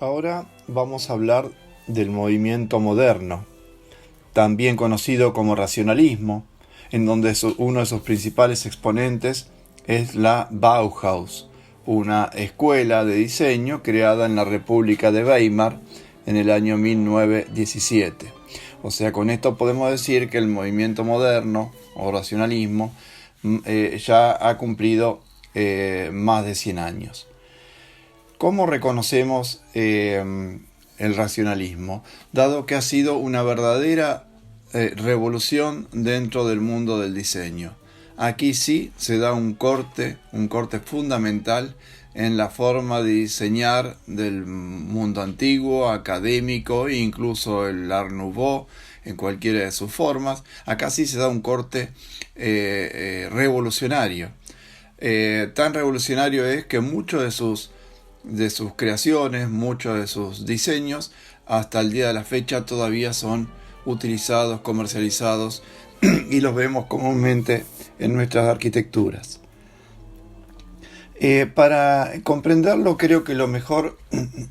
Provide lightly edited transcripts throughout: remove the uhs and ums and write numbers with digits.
Ahora vamos a hablar del movimiento moderno, también conocido como racionalismo, en donde uno de sus principales exponentes es la Bauhaus, una escuela de diseño creada en la República de Weimar en el año 1917. O sea, con esto podemos decir que el movimiento moderno o racionalismo ya ha cumplido más de 100 años. ¿Cómo reconocemos el racionalismo? Dado que ha sido una verdadera revolución dentro del mundo del diseño. Aquí sí se da un corte fundamental en la forma de diseñar del mundo antiguo, académico, incluso el Art Nouveau, en cualquiera de sus formas. Acá sí se da un corte revolucionario. Tan revolucionario es que muchos de sus creaciones, muchos de sus diseños, hasta el día de la fecha todavía son utilizados, comercializados y los vemos comúnmente en nuestras arquitecturas. Para comprenderlo, creo que lo mejor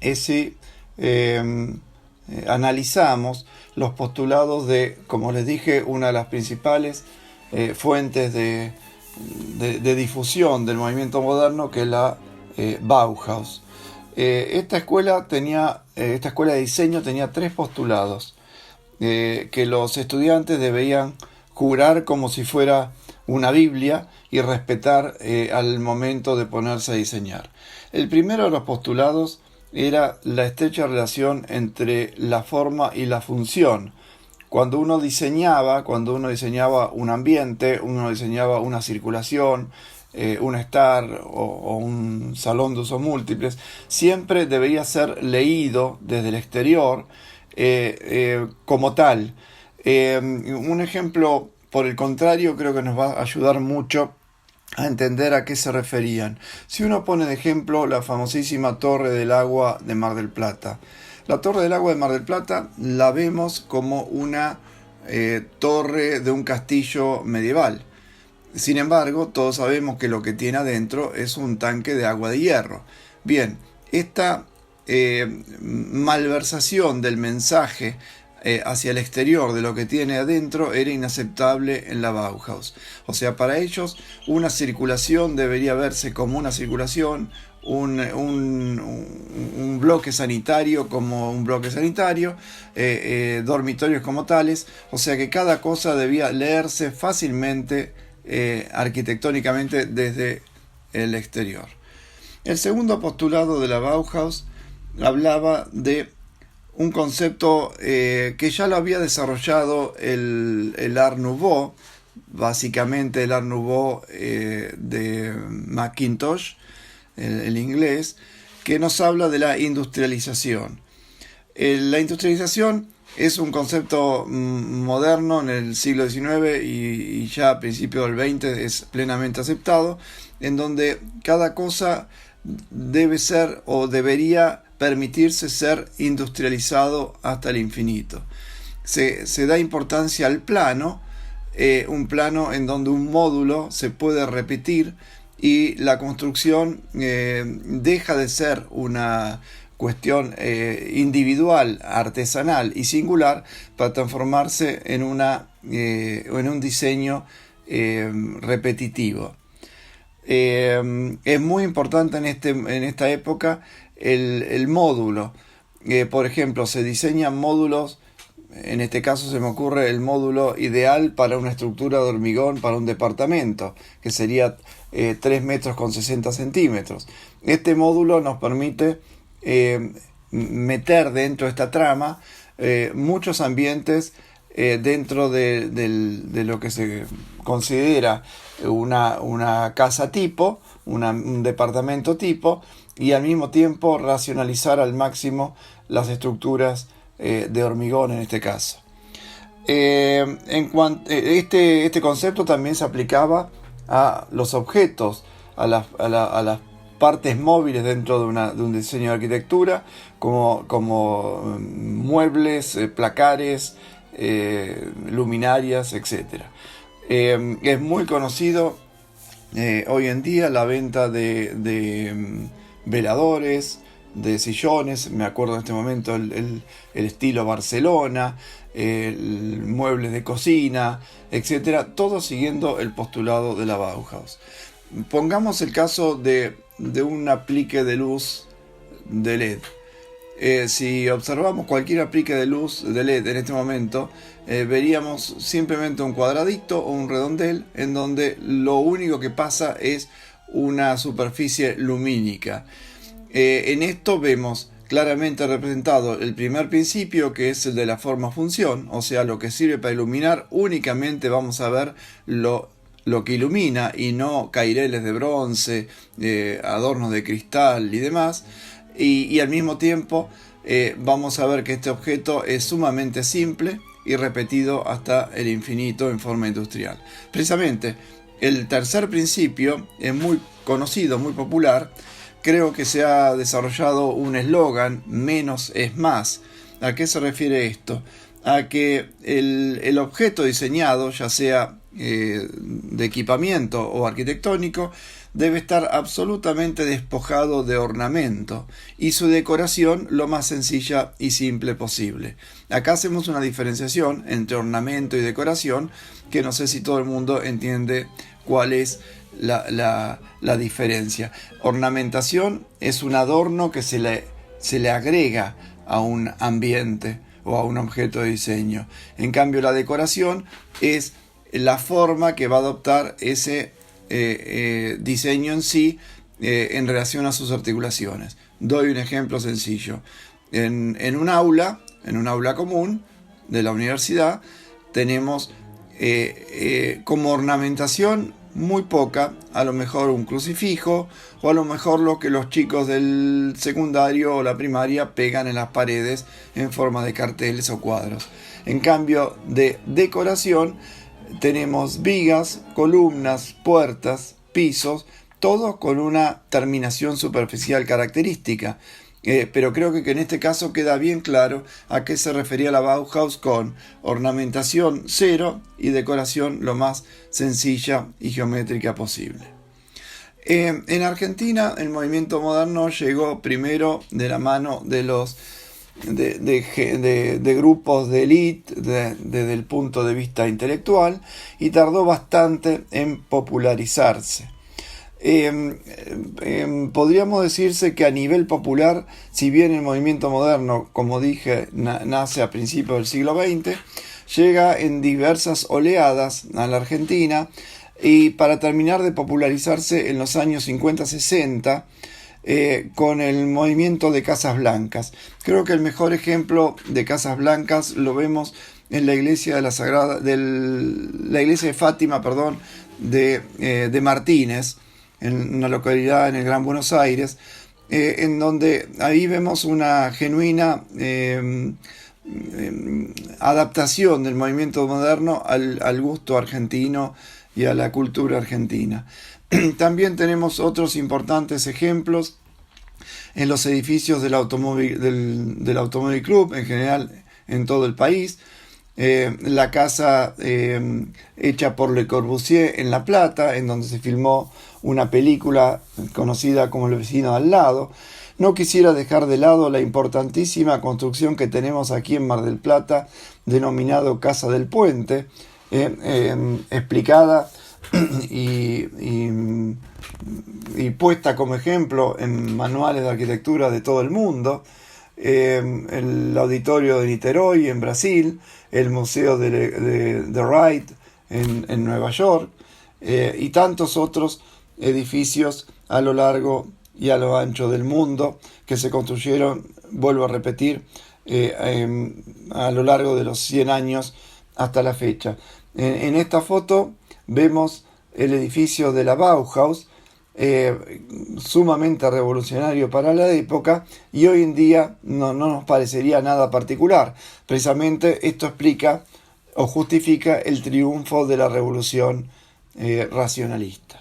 es si analizamos los postulados de, como les dije, una de las principales fuentes de difusión del movimiento moderno, que es la Bauhaus. Esta escuela de diseño tenía 3 postulados que los estudiantes debían jurar como si fuera una Biblia y respetar al momento de ponerse a diseñar. El primero de los postulados era la estrecha relación entre la forma y la función. Cuando uno diseñaba un ambiente, uno diseñaba una circulación, un estar o un salón de usos múltiples, siempre debería ser leído desde el exterior como tal. Un ejemplo, por el contrario, creo que nos va a ayudar mucho a entender a qué se referían. Si uno pone de ejemplo la famosísima Torre del Agua de Mar del Plata. La Torre del Agua de Mar del Plata la vemos como una torre de un castillo medieval. Sin embargo, todos sabemos que lo que tiene adentro es un tanque de agua de hierro. Bien, esta malversación del mensaje hacia el exterior de lo que tiene adentro era inaceptable en la Bauhaus. O sea, para ellos una circulación debería verse como una circulación, un bloque sanitario como un bloque sanitario, dormitorios como tales. O sea que cada cosa debía leerse fácilmente arquitectónicamente desde el exterior. El segundo postulado de la Bauhaus hablaba de un concepto que ya lo había desarrollado el Art Nouveau, básicamente el Art Nouveau de Mackintosh, el inglés, que nos habla de la industrialización. La industrialización es un concepto moderno en el siglo XIX y ya a principios del XX es plenamente aceptado, en donde cada cosa debe ser o debería permitirse ser industrializado hasta el infinito. Se da importancia al plano, un plano en donde un módulo se puede repetir y la construcción deja de ser una cuestión individual, artesanal y singular para transformarse en un diseño repetitivo. Es muy importante en esta época el módulo. Por ejemplo, se diseñan módulos, en este caso se me ocurre el módulo ideal para una estructura de hormigón para un departamento, que sería 3 metros con 60 centímetros. Este módulo nos permite meter dentro de esta trama muchos ambientes dentro de lo que se considera una casa tipo, un departamento tipo, y al mismo tiempo racionalizar al máximo las estructuras de hormigón en este caso. Este concepto también se aplicaba a los objetos, a las partes móviles dentro de un diseño de arquitectura, como muebles, placares, luminarias, etc. Es muy conocido hoy en día la venta de veladores, de sillones, me acuerdo en este momento el estilo Barcelona, muebles de cocina, etcétera, todo siguiendo el postulado de la Bauhaus. Pongamos el caso de un aplique de luz de LED. Si observamos cualquier aplique de luz de LED en este momento, veríamos simplemente un cuadradito o un redondel en donde lo único que pasa es una superficie lumínica. En esto vemos claramente representado el primer principio, que es el de la forma-función, o sea, lo que sirve para iluminar. Únicamente vamos a ver lo que ilumina y no caireles de bronce, adornos de cristal y demás. Y al mismo tiempo vamos a ver que este objeto es sumamente simple y repetido hasta el infinito en forma industrial. Precisamente el tercer principio es muy conocido, muy popular. Creo que se ha desarrollado un eslogan: menos es más. ¿A qué se refiere esto? A que el objeto diseñado, ya sea de equipamiento o arquitectónico, debe estar absolutamente despojado de ornamento y su decoración lo más sencilla y simple posible. Acá hacemos una diferenciación entre ornamento y decoración, que no sé si todo el mundo entiende cuál es la diferencia. Ornamentación es un adorno que se le agrega a un ambiente o a un objeto de diseño. En cambio, la decoración es la forma que va a adoptar ese diseño en sí en relación a sus articulaciones. Doy un ejemplo sencillo. En un aula común de la universidad, tenemos como ornamentación muy poca, a lo mejor un crucifijo, o a lo mejor lo que los chicos del secundario o la primaria pegan en las paredes en forma de carteles o cuadros. En cambio, de decoración tenemos vigas, columnas, puertas, pisos, todo con una terminación superficial característica. Pero creo que en este caso queda bien claro a qué se refería la Bauhaus con ornamentación cero y decoración lo más sencilla y geométrica posible. En Argentina el movimiento moderno llegó primero de la mano de los de grupos de élite desde el punto de vista intelectual, y tardó bastante en popularizarse. Podríamos decirse que a nivel popular, si bien el movimiento moderno, como dije, nace a principios del siglo XX, llega en diversas oleadas a la Argentina, y para terminar de popularizarse en los años 50-60 con el movimiento de Casas Blancas. Creo que el mejor ejemplo de Casas Blancas lo vemos en la iglesia de la iglesia de Fátima, de Martínez, en una localidad en el Gran Buenos Aires, en donde ahí vemos una genuina adaptación del movimiento moderno al gusto argentino y a la cultura argentina. También tenemos otros importantes ejemplos en los edificios del Automóvil Club, en general en todo el país. La casa hecha por Le Corbusier en La Plata, en donde se filmó una película conocida como El vecino de al lado. No quisiera dejar de lado la importantísima construcción que tenemos aquí en Mar del Plata, denominado Casa del Puente, explicada y puesta como ejemplo en manuales de arquitectura de todo el mundo. El auditorio de Niterói en Brasil, el museo de Wright en Nueva York, y tantos otros edificios a lo largo y a lo ancho del mundo que se construyeron, vuelvo a repetir, a lo largo de los 100 años hasta la fecha. En esta foto vemos el edificio de la Bauhaus, sumamente revolucionario para la época, y hoy en día no nos parecería nada particular. Precisamente esto explica o justifica el triunfo de la revolución racionalista.